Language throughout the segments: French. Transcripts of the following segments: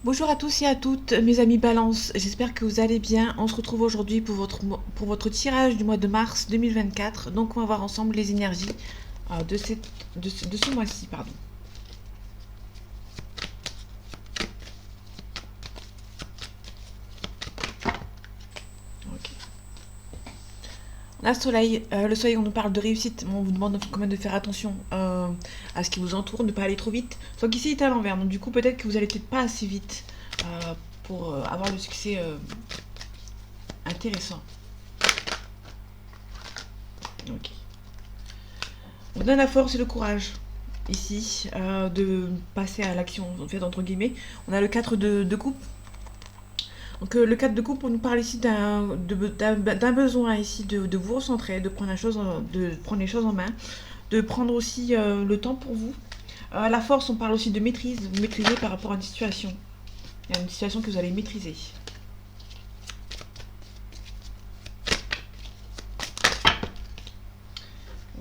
Bonjour à tous et à toutes, mes amis Balance, j'espère que vous allez bien. On se retrouve aujourd'hui pour votre tirage du mois de mars 2024. Donc on va voir ensemble les énergies de ce mois-ci. Pardon. Ok. On a le soleil on nous parle de réussite, on vous demande quand même de faire attention à ce qui vous entoure, de ne pas aller trop vite. Sauf qu'ici il est à l'envers, donc du coup peut-être que vous allez peut-être pas assez vite pour avoir le succès intéressant. Ok. On a la force et le courage ici de passer à l'action en fait entre guillemets. On a le 4 de coupe. Donc le 4 de coupe on nous parle ici d'un besoin ici de vous recentrer, de prendre, de prendre les choses en main, de prendre aussi le temps pour vous. La force on parle aussi de maîtrise, vous maîtriser par rapport à une situation. Il y a une situation que vous allez maîtriser.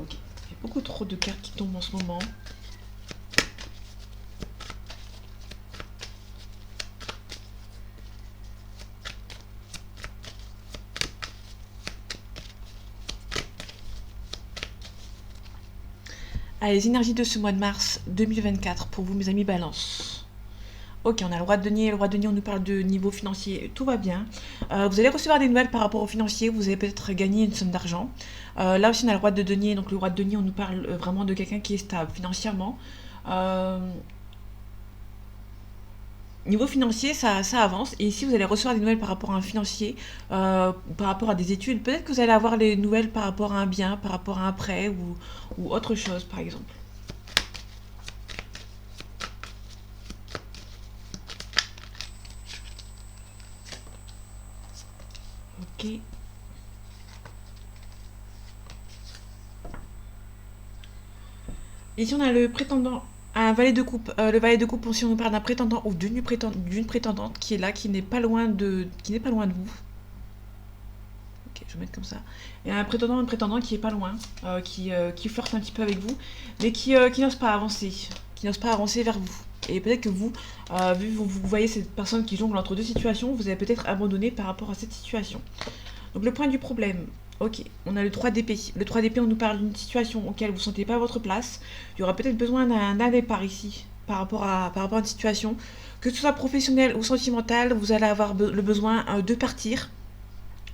Ok. Il y a beaucoup trop de cartes qui tombent en ce moment. Allez, les énergies de ce mois de mars 2024 pour vous, mes amis Balance. Ok, on a le roi de denier. Le roi de denier, on nous parle de niveau financier. Tout va bien. Vous allez recevoir des nouvelles par rapport au financier. Vous allez peut-être gagner une somme d'argent. Là aussi, on a le roi de denier. Donc, le roi de denier, on nous parle vraiment de quelqu'un qui est stable financièrement. Euh, Niveau financier, ça avance. Et ici, vous allez recevoir des nouvelles par rapport à un financier, par rapport à des études. Peut-être que vous allez avoir les nouvelles par rapport à un bien, par rapport à un prêt ou autre chose, par exemple. Ok. Ici, on a le prétendant, un valet de coupe. Le valet de coupe, si on nous parle d'un prétendant ou d'une prétendante qui est là, qui n'est pas loin de vous. Ok, je vais mettre comme ça. Et un prétendant, une prétendante qui est pas loin, qui flirte un petit peu avec vous, mais qui n'ose pas avancer, qui n'ose pas avancer vers vous. Et peut-être que vous, vu que vous voyez cette personne qui jongle entre deux situations, vous avez peut-être abandonné par rapport à cette situation. Donc le point du problème, ok, on a le 3 d'épée. Le 3 d'épée, on nous parle d'une situation auquel vous ne sentez pas votre place. Il y aura peut-être besoin d'un départ ici par rapport à une situation. Que ce soit professionnel ou sentimental, vous allez avoir le besoin de partir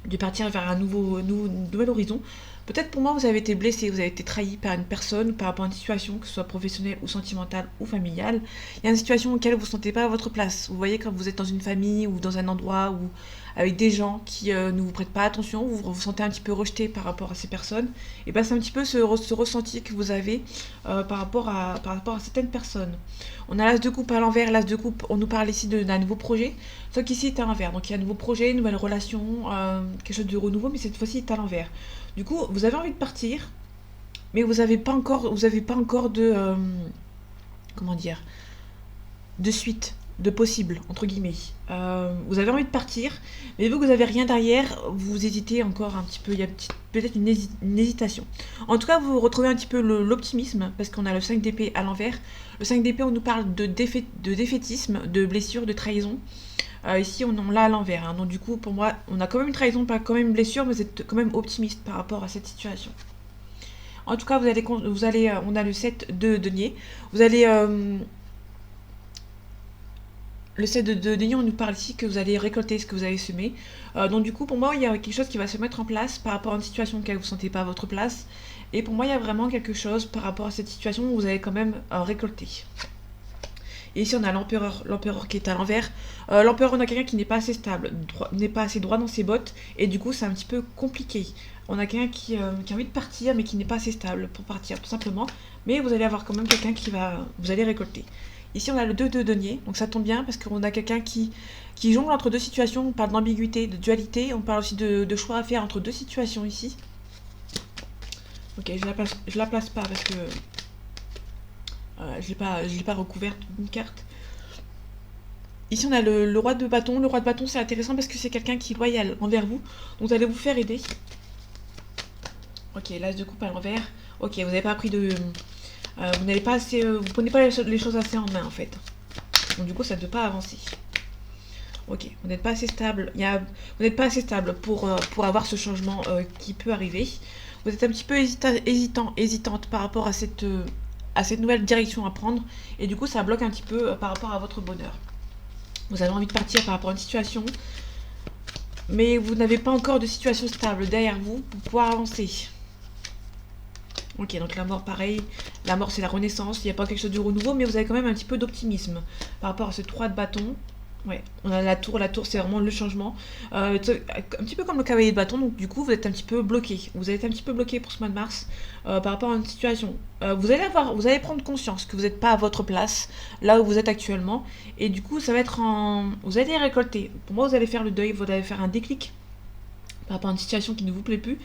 vers nouvel horizon. Peut-être pour moi, vous avez été blessé, vous avez été trahi par une personne par rapport à une situation, que ce soit professionnelle ou sentimentale ou familiale. Il y a une situation auquel vous ne sentez pas à votre place. Vous voyez, quand vous êtes dans une famille ou dans un endroit où, avec des gens qui ne vous prêtent pas attention, vous vous sentez un petit peu rejeté par rapport à ces personnes. Et bien, c'est un petit peu ce ressenti que vous avez par rapport à certaines personnes. On a l'as de coupe à l'envers. L'as de coupe, on nous parle ici d'un nouveau projet. Sauf qu'ici, c'est à l'envers. Donc, il y a un nouveau projet, une nouvelle relation, quelque chose de renouveau, mais cette fois-ci, c'est à l'envers. Du coup, vous avez envie de partir, mais vous avez pas encore comment dire, de suite, de possible, entre guillemets. Vous avez envie de partir, mais vu que vous avez rien derrière, vous hésitez encore un petit peu. Il y a peut-être une hésitation. En tout cas, vous retrouvez un petit peu l'optimisme, parce qu'on a le 5 d'épée à l'envers. Le 5 d'épée, on nous parle de défaitisme, de blessure, de trahison. Ici, on l'a à l'envers. Hein. Donc, du coup, pour moi, on a quand même une trahison, pas quand même une blessure, mais vous êtes quand même optimiste par rapport à cette situation. En tout cas, on a le 7 de denier. Vous allez, le 7 de denier, on nous parle ici que vous allez récolter ce que vous avez semé. Donc, du coup, pour moi, il y a quelque chose qui va se mettre en place par rapport à une situation dans laquelle vous ne sentez pas à votre place. Et pour moi, il y a vraiment quelque chose par rapport à cette situation où vous allez quand même récolter. Et ici, on a l'empereur qui est à l'envers. L'empereur, on a quelqu'un qui n'est pas assez stable, n'est pas assez droit dans ses bottes, et du coup, c'est un petit peu compliqué. On a quelqu'un qui a envie de partir, mais qui n'est pas assez stable pour partir, tout simplement. Mais vous allez avoir quand même quelqu'un vous allez récolter. Ici, on a le 2 de denier, donc ça tombe bien, parce qu'on a quelqu'un qui jongle entre deux situations. On parle d'ambiguïté, de dualité, on parle aussi de choix à faire entre deux situations ici. Ok, je la place pas parce que je l'ai pas recouverte d'une carte. Ici, on a le roi de bâton. Le roi de bâton, c'est intéressant parce que c'est quelqu'un qui est loyal envers vous. Donc, vous allez vous faire aider. Ok, l'as de coupe à l'envers. Ok, vous n'avez pas appris de... vous n'avez pas assez... vous prenez pas les choses assez en main, en fait. Donc, du coup, ça ne peut pas avancer. Ok, vous n'êtes pas assez stable. Vous n'êtes pas assez stable pour avoir ce changement qui peut arriver. Vous êtes un petit peu hésitante par rapport à cette nouvelle direction à prendre. Et du coup, ça bloque un petit peu par rapport à votre bonheur. Vous avez envie de partir par rapport à une situation, mais vous n'avez pas encore de situation stable derrière vous pour pouvoir avancer. Ok, donc la mort, pareil. La mort, c'est la renaissance. Il n'y a pas quelque chose de renouveau, mais vous avez quand même un petit peu d'optimisme par rapport à ce 3 de bâton. Ouais, on a la tour. La tour, c'est vraiment le changement. Un petit peu comme le cavalier de bâton. Donc, du coup, vous êtes un petit peu bloqué. Vous êtes un petit peu bloqué pour ce mois de mars par rapport à une situation. Vous allez prendre conscience que vous n'êtes pas à votre place, là où vous êtes actuellement. Et du coup, ça va être en. Vous allez récolter. Pour moi, vous allez faire le deuil. Vous allez faire un déclic par rapport à une situation qui ne vous plaît plus.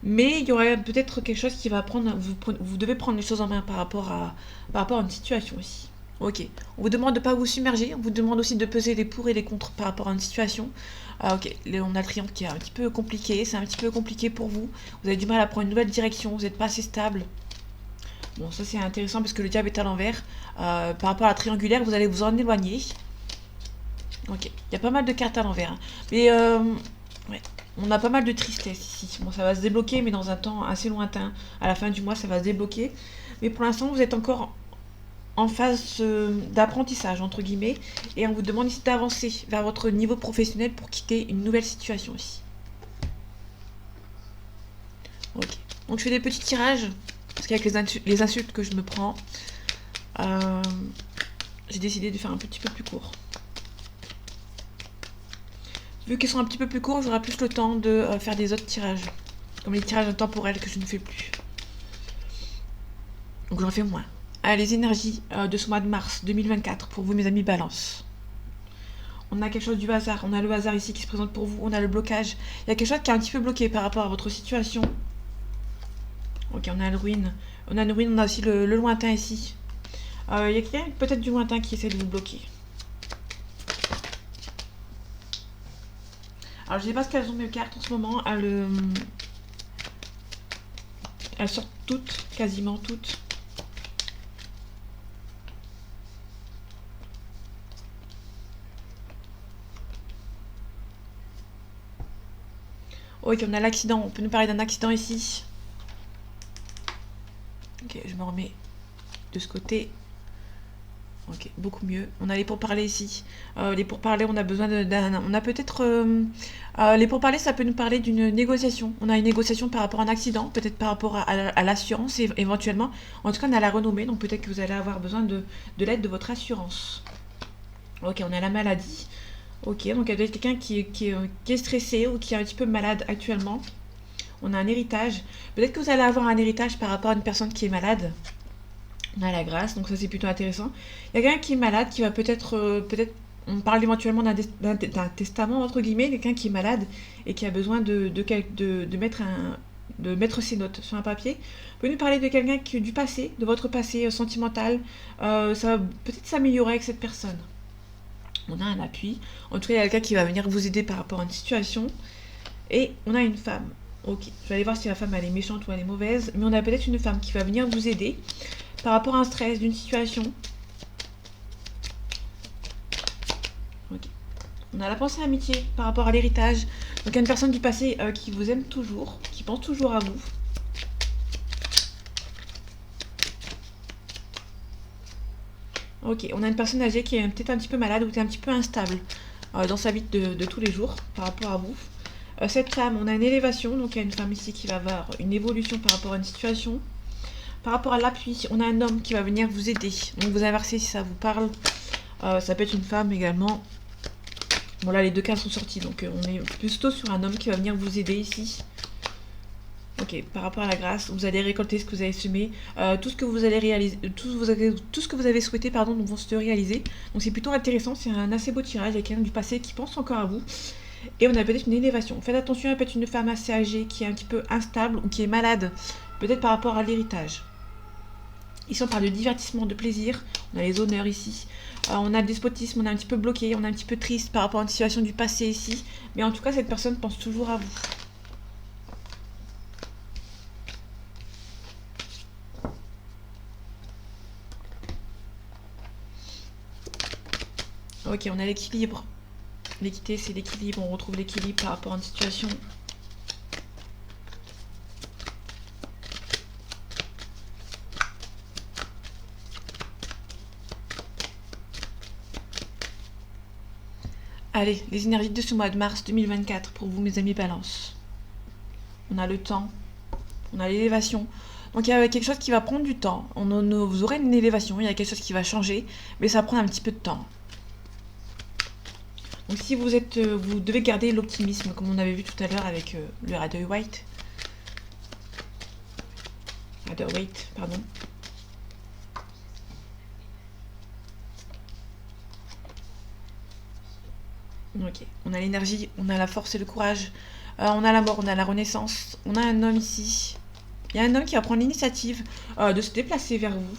Mais il y aurait peut-être quelque chose qui va prendre. Vous devez prendre les choses en main par rapport à une situation aussi. Ok. On vous demande de ne pas vous submerger. On vous demande aussi de peser les pour et les contre par rapport à une situation. Ok. On a le triangle qui est un petit peu compliqué. C'est un petit peu compliqué pour vous. Vous avez du mal à prendre une nouvelle direction. Vous n'êtes pas assez stable. Bon, ça c'est intéressant parce que le diable est à l'envers. Par rapport à la triangulaire, vous allez vous en éloigner. Ok. Il y a pas mal de cartes à l'envers. Hein. Mais ouais. On a pas mal de tristesse ici. Bon, ça va se débloquer, mais dans un temps assez lointain. À la fin du mois, ça va se débloquer. Mais pour l'instant, vous êtes encore en phase d'apprentissage, entre guillemets. Et on vous demande ici d'avancer vers votre niveau professionnel pour quitter une nouvelle situation ici. Ok. Donc, je fais des petits tirages. Parce qu'avec les insultes que je me prends, j'ai décidé de faire un petit peu plus court. Vu qu'ils sont un petit peu plus courts, j'aurai plus le temps de faire des autres tirages. Comme les tirages intemporels que je ne fais plus. Donc j'en fais moins. Allez, les énergies de ce mois de mars 2024 pour vous, mes amis Balance. On a quelque chose du hasard. On a le hasard ici qui se présente pour vous. On a le blocage. Il y a quelque chose qui est un petit peu bloqué par rapport à votre situation. Ok, on a le ruine. On a une ruine, on a aussi le lointain ici. Il y a quelqu'un peut-être du lointain qui essaie de vous bloquer. Alors je sais pas ce qu'elles ont mes cartes en ce moment. Elles sortent toutes, quasiment toutes. Ok, on a l'accident. On peut nous parler d'un accident ici. Ok, je me remets de ce côté. Ok, beaucoup mieux. On a les pourparlers ici. Les pourparlers, on a besoin d'un. On a peut-être. Les pourparlers, ça peut nous parler d'une négociation. On a une négociation par rapport à un accident, peut-être par rapport à l'assurance éventuellement. En tout cas, on a la renommée, donc peut-être que vous allez avoir besoin de l'aide de votre assurance. Ok, on a la maladie. Ok, donc il y a peut-être quelqu'un qui est stressé ou qui est un petit peu malade actuellement. On a un héritage. Peut-être que vous allez avoir un héritage par rapport à une personne qui est malade. On a la grâce, donc ça c'est plutôt intéressant. Il y a quelqu'un qui est malade, qui va peut-être, on parle éventuellement d'un testament entre guillemets, quelqu'un qui est malade et qui a besoin de mettre ses notes sur un papier. Vous pouvez nous parler de quelqu'un du passé, de votre passé sentimental. Ça va peut-être s'améliorer avec cette personne. On a un appui. En tout cas, il y a quelqu'un qui va venir vous aider par rapport à une situation. Et on a une femme. Ok, je vais aller voir si la femme elle est méchante ou elle est mauvaise. Mais on a peut-être une femme qui va venir vous aider par rapport à un stress d'une situation. Ok. On a la pensée amitié par rapport à l'héritage. Donc il y a une personne du passé qui vous aime toujours, qui pense toujours à vous. Ok, on a une personne âgée qui est peut-être un petit peu malade ou qui est un petit peu instable dans sa vie de tous les jours par rapport à vous. Cette femme, on a une élévation, donc il y a une femme ici qui va avoir une évolution par rapport à une situation. Par rapport à l'appui, on a un homme qui va venir vous aider. Donc vous inversez si ça vous parle. Ça peut être une femme également. Bon là les deux cas sont sortis, donc on est plutôt sur un homme qui va venir vous aider ici. Ok, par rapport à la grâce, vous allez récolter ce que vous avez semé, tout ce que vous allez réaliser, tout ce que vous avez souhaité, pardon, vont se réaliser. Donc c'est plutôt intéressant, c'est un assez beau tirage avec quelqu'un du passé qui pense encore à vous. Et on a peut-être une élévation. Faites attention, elle peut être une femme assez âgée qui est un petit peu instable ou qui est malade, peut-être par rapport à l'héritage. Ici on parle de divertissement, de plaisir, on a les honneurs ici, on a le despotisme, on est un petit peu bloqué, on est un petit peu triste par rapport à une situation du passé ici, mais en tout cas cette personne pense toujours à vous. Ok, on a l'équilibre. L'équité, c'est l'équilibre. On retrouve l'équilibre par rapport à une situation. Allez, les énergies de ce mois de mars 2024 pour vous, mes amis Balance. On a le temps, on a l'élévation. Donc il y a quelque chose qui va prendre du temps. Vous aurez une élévation, il y a quelque chose qui va changer, mais ça prend un petit peu de temps. Donc si vous devez garder l'optimisme, comme on avait vu tout à l'heure avec le Rider-Waite. Rider-Waite, pardon. Ok, on a l'énergie, on a la force et le courage. On a la mort, on a la renaissance. On a un homme ici. Il y a un homme qui va prendre l'initiative de se déplacer vers vous.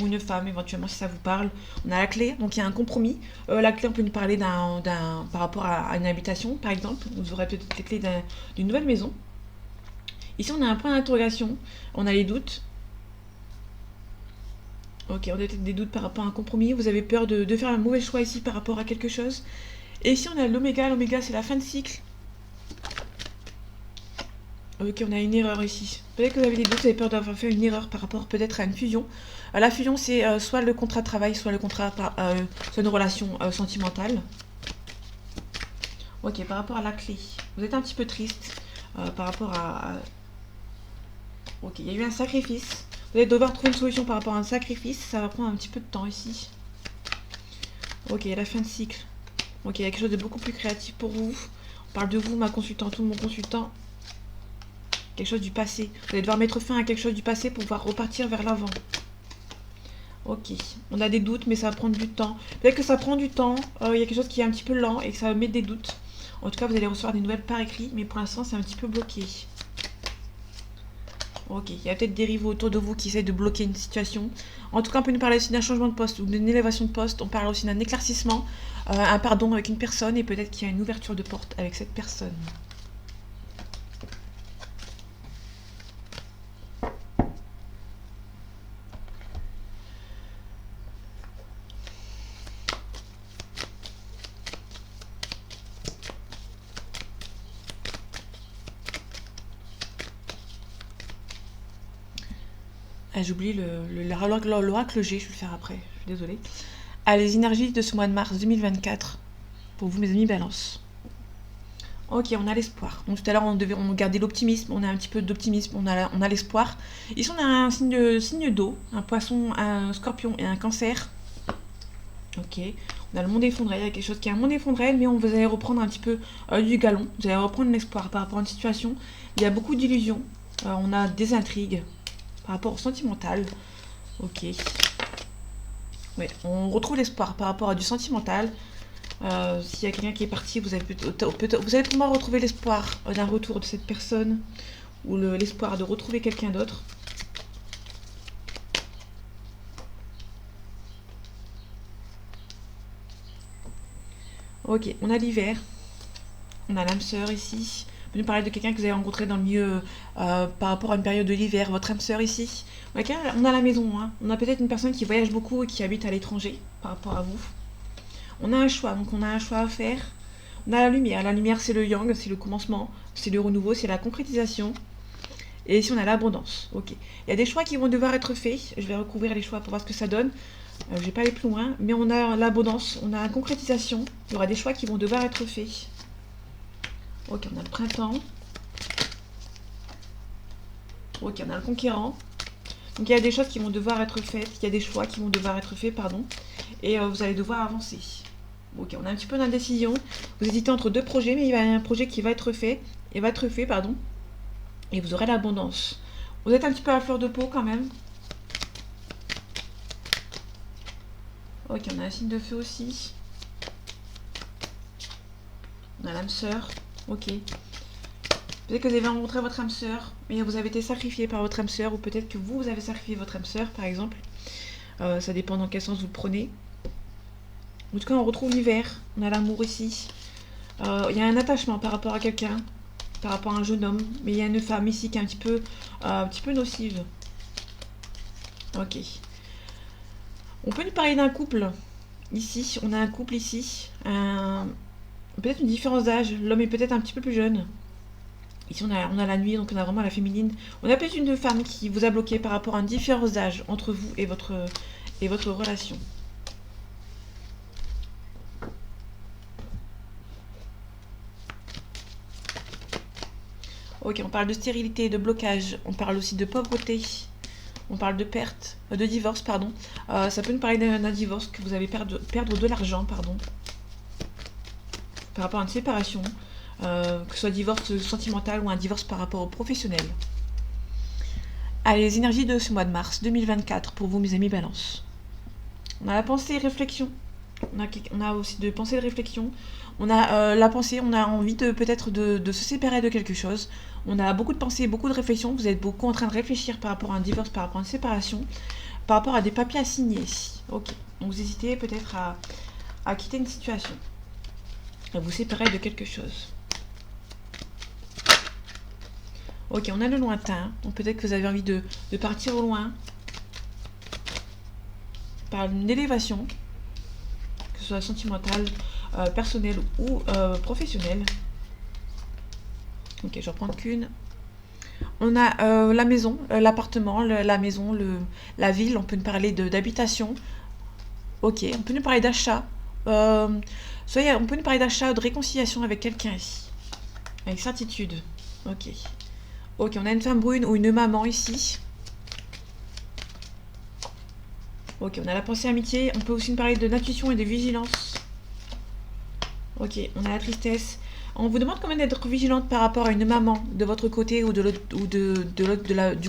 Ou une femme, éventuellement, si ça vous parle. On a la clé, donc il y a un compromis. La clé, on peut nous parler par rapport à une habitation, par exemple. Vous aurez peut-être les clés d'une nouvelle maison. Ici, on a un point d'interrogation. On a les doutes. Ok, on a peut-être des doutes par rapport à un compromis. Vous avez peur de faire un mauvais choix ici par rapport à quelque chose. Et ici, on a l'oméga. L'oméga, c'est la fin de cycle. Ok, on a une erreur ici. Peut-être que vous avez des doutes, vous avez peur d'avoir fait une erreur par rapport peut-être à une fusion. La fusion, c'est soit le contrat de travail, soit soit une relation sentimentale. Ok, par rapport à la clé, vous êtes un petit peu triste par rapport Ok, il y a eu un sacrifice. Vous allez devoir trouver une solution par rapport à un sacrifice. Ça va prendre un petit peu de temps ici. Ok, la fin de cycle. Ok, il y a quelque chose de beaucoup plus créatif pour vous. On parle de vous, ma consultante ou mon consultant. Quelque chose du passé. Vous allez devoir mettre fin à quelque chose du passé pour pouvoir repartir vers l'avant. Ok, on a des doutes, mais ça va prendre du temps. Peut-être que ça prend du temps, il y a quelque chose qui est un petit peu lent et que ça va mettre des doutes. En tout cas, vous allez recevoir des nouvelles par écrit, mais pour l'instant, c'est un petit peu bloqué. Ok, il y a peut-être des rivaux autour de vous qui essayent de bloquer une situation. En tout cas, on peut nous parler aussi d'un changement de poste ou d'une élévation de poste. On parle aussi d'un éclaircissement, un pardon avec une personne et peut-être qu'il y a une ouverture de porte avec cette personne. Ah, j'oublie l'oracle G, je vais le faire après, je suis désolée. Ah, les énergies de ce mois de mars 2024, pour vous mes amis Balance. Ok, on a l'espoir. Donc tout à l'heure, on gardait l'optimisme, on a un petit peu d'optimisme, on a l'espoir. Ici, on a un signe d'eau, un poisson, un scorpion et un cancer. Ok, on a le monde effondré, il y a quelque chose qui est un monde effondré, mais vous allez reprendre un petit peu du galon, vous allez reprendre l'espoir par rapport à une situation. Il y a beaucoup d'illusions, on a des intrigues par rapport au sentimental. Ok. Ouais, on retrouve l'espoir par rapport à du sentimental. S'il y a quelqu'un qui est parti, vous allez pouvoir retrouver l'espoir d'un retour de cette personne ou l'espoir de retrouver quelqu'un d'autre. Ok, on a l'hiver. On a l'âme sœur ici. On peut nous parler de quelqu'un que vous avez rencontré dans le milieu par rapport à une période de l'hiver. Votre âme sœur ici. Okay, on a la maison. Hein. On a peut-être une personne qui voyage beaucoup et qui habite à l'étranger par rapport à vous. On a un choix, donc on a un choix à faire. On a la lumière. La lumière, c'est le yang, c'est le commencement, c'est le renouveau, c'est la concrétisation. Et ici, on a l'abondance. Ok. Il y a des choix qui vont devoir être faits. Je vais recouvrir les choix pour voir ce que ça donne. Je ne vais pas aller plus loin. Mais on a l'abondance, on a la concrétisation. Il y aura des choix qui vont devoir être faits. Ok, on a le printemps. Ok, on a le conquérant. Donc il y a des choses qui vont devoir être faites. Il y a des choix qui vont devoir être faits, pardon. Et vous allez devoir avancer. Ok, on a un petit peu d'indécision. Vous hésitez entre deux projets, mais il y a un projet qui va être fait. Et va être fait, pardon. Et vous aurez l'abondance. Vous êtes un petit peu à fleur de peau quand même. Ok, on a un signe de feu aussi. On a l'âme sœur. Ok. Peut-être que vous avez rencontré votre âme sœur, mais vous avez été sacrifié par votre âme sœur, ou peut-être que vous avez sacrifié votre âme sœur, par exemple. Ça dépend dans quel sens vous le prenez. En tout cas, on retrouve l'hiver. On a l'amour ici. Il y a un attachement par rapport à quelqu'un, par rapport à un jeune homme, mais il y a une femme ici qui est un petit peu nocive. Ok. On peut nous parler d'un couple. Ici, on a un couple ici. Peut-être une différence d'âge. L'homme est peut-être un petit peu plus jeune. Ici, on a la nuit, donc on a vraiment la féminine. On a peut-être une femme qui vous a bloqué par rapport à une différence d'âge entre vous et votre relation. Ok, on parle de stérilité, de blocage. On parle aussi de pauvreté. On parle de perte, de divorce, pardon. Ça peut nous parler d'un divorce, que vous avez perdre de l'argent, pardon, par rapport à une séparation, que ce soit divorce sentimental ou un divorce par rapport au professionnel. Allez, les énergies de ce mois de mars 2024 pour vous, mes amis Balance. On a la pensée et réflexion. On a aussi de pensée et de réflexion. On a la pensée, on a envie de peut-être de se séparer de quelque chose. On a beaucoup de pensées, beaucoup de réflexions. Vous êtes beaucoup en train de réfléchir par rapport à un divorce, par rapport à une séparation, par rapport à des papiers à signer. Ok. Donc vous hésitez peut-être à quitter une situation, à vous séparer de quelque chose. Ok, on a le lointain. Donc peut-être que vous avez envie de partir au loin par une élévation, que ce soit sentimentale, personnelle ou professionnelle. Ok, je vais reprendre qu'une. On a la maison, l'appartement, la maison, la ville. On peut nous parler d'habitation. Ok, on peut nous parler d'achat. On peut nous parler d'achat, de réconciliation avec quelqu'un ici. Avec certitude. Ok. Ok, on a une femme brune ou une maman ici. Ok, on a la pensée amitié. On peut aussi nous parler de l'intuition et de vigilance. Ok, on a la tristesse. On vous demande quand même d'être vigilante par rapport à une maman de votre côté ou du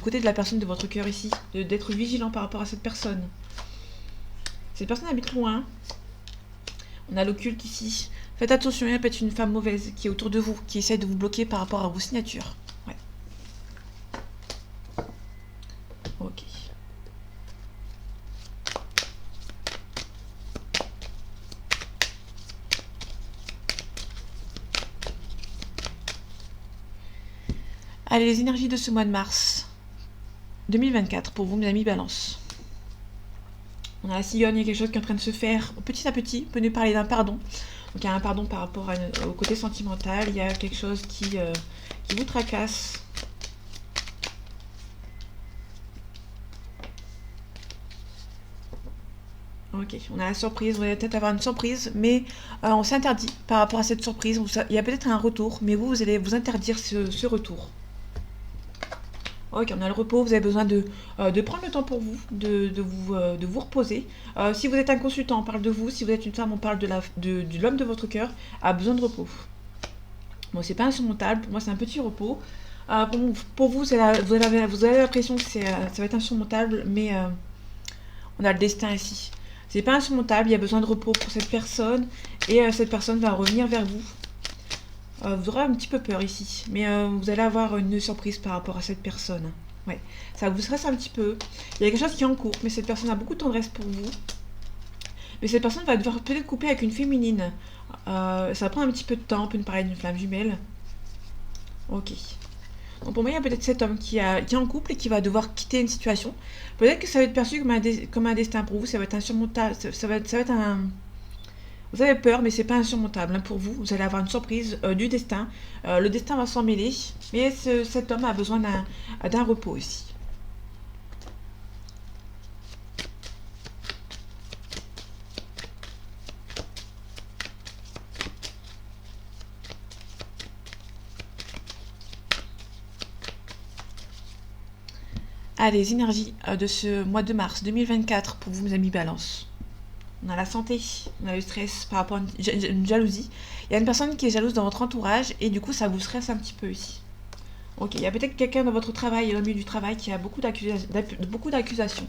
côté de la personne de votre cœur ici. D'être vigilant par rapport à cette personne. Cette personne habite loin. On a l'occulte ici. Faites attention, il y a peut-être une femme mauvaise qui est autour de vous, qui essaie de vous bloquer par rapport à vos signatures. Ouais. Ok. Allez, les énergies de ce mois de mars 2024 pour vous, mes amis Balance. On a la cigogne, il y a quelque chose qui est en train de se faire petit à petit. On peut nous parler d'un pardon. Donc il y a un pardon par rapport au côté sentimental. Il y a quelque chose qui vous tracasse. Ok, on a la surprise. On va peut-être avoir une surprise, mais on s'interdit par rapport à cette surprise. Il y a peut-être un retour, mais vous allez vous interdire ce retour. Ok, on a le repos, vous avez besoin de prendre le temps pour vous, de vous reposer. Si vous êtes un consultant, on parle de vous. Si vous êtes une femme, on parle de l'homme de votre cœur, a besoin de repos. Bon, c'est pas insurmontable, pour moi c'est un petit repos. Pour vous, vous avez l'impression que ça va être insurmontable, mais on a le destin ici. C'est pas insurmontable, il y a besoin de repos pour cette personne, et cette personne va revenir vers vous. Vous aurez un petit peu peur ici, mais vous allez avoir une surprise par rapport à cette personne. Ouais, ça vous stresse un petit peu. Il y a quelque chose qui est en cours, mais cette personne a beaucoup de tendresse pour vous. Mais cette personne va devoir peut-être couper avec une féminine. Ça va prendre un petit peu de temps, on peut nous parler d'une flamme jumelle. Ok. Donc pour moi, il y a peut-être cet homme qui est en couple et qui va devoir quitter une situation. Peut-être que ça va être perçu comme un destin pour vous, ça va être insurmontable, ça va être un... Vous avez peur, mais c'est pas insurmontable pour vous. Vous allez avoir une surprise du destin. Le destin va s'en mêler, mais cet homme a besoin d'un repos aussi. Allez, les énergies de ce mois de mars 2024 pour vous, mes amis Balance. On a la santé, on a le stress par rapport à une jalousie. Il y a une personne qui est jalouse dans votre entourage et du coup ça vous stresse un petit peu ici. Ok, il y a peut-être quelqu'un dans votre travail, dans le milieu du travail, qui a beaucoup d'accusations.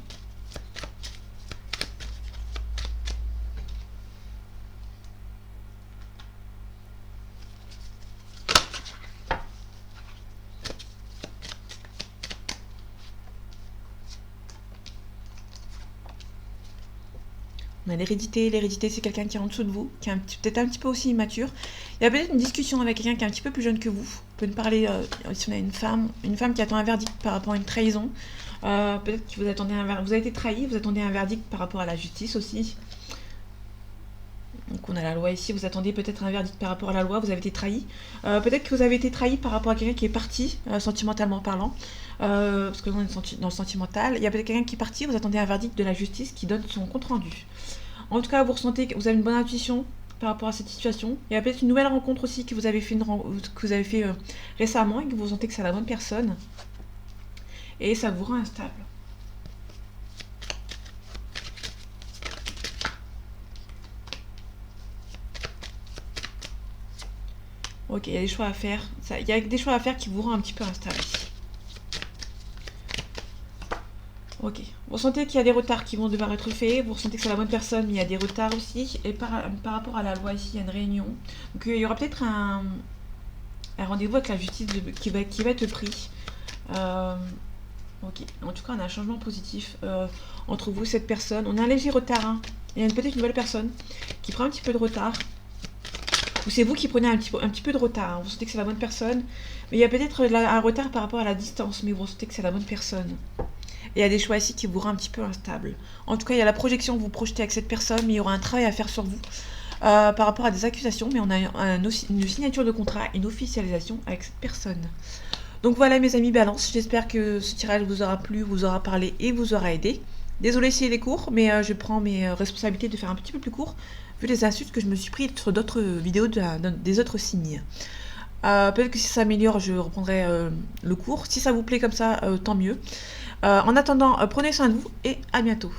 On a l'hérédité. L'hérédité, c'est quelqu'un qui est en dessous de vous, qui est peut-être un petit peu aussi immature. Il y a peut-être une discussion avec quelqu'un qui est un petit peu plus jeune que vous. On peut nous parler, si on a une femme qui attend un verdict par rapport à une trahison. Peut-être que vous attendez vous avez été trahi, vous attendez un verdict par rapport à la justice aussi. Donc Donc on a la loi ici, vous attendez peut-être un verdict par rapport à la loi, vous avez été trahi. Peut-être que vous avez été trahi par rapport à quelqu'un qui est parti, sentimentalement parlant. Parce que nous on est dans le sentimental. Il y a peut-être quelqu'un qui est parti, vous attendez un verdict de la justice qui donne son compte rendu. En tout cas, vous ressentez que vous avez une bonne intuition par rapport à cette situation. Il y a peut-être une nouvelle rencontre aussi que vous avez fait, récemment et que vous sentez que c'est la bonne personne. Et ça vous rend instable. Ok, il y a des choix à faire. Il y a des choix à faire qui vous rendent un petit peu instable ici. Ok. Vous sentez qu'il y a des retards qui vont devoir être faits. Vous ressentez que c'est la bonne personne, mais il y a des retards aussi. Et par rapport à la loi ici, il y a une réunion. Donc il y aura peut-être un rendez-vous avec la justice qui va être pris. Ok. En tout cas, on a un changement positif entre vous et cette personne. On a un léger retard. Hein. Il y a peut-être une nouvelle personne qui prend un petit peu de retard. Ou c'est vous qui prenez un petit peu de retard. Hein. Vous sentez que c'est la bonne personne. Mais il y a peut-être un retard par rapport à la distance. Mais vous sentez que c'est la bonne personne. Et il y a des choix ici qui vous rendent un petit peu instable. En tout cas, il y a la projection que vous projetez avec cette personne. Mais il y aura un travail à faire sur vous. Par rapport à des accusations. Mais on a une signature de contrat. Une officialisation avec cette personne. Donc voilà mes amis Balance. J'espère que ce tirage vous aura plu, vous aura parlé et vous aura aidé. Désolée si il est court. Mais je prends mes responsabilités de faire un petit peu plus court. Vu les astuces que je me suis pris sur d'autres vidéos des autres signes. Peut-être que si ça s'améliore, je reprendrai le cours. Si ça vous plaît comme ça, tant mieux. En attendant, prenez soin de vous et à bientôt.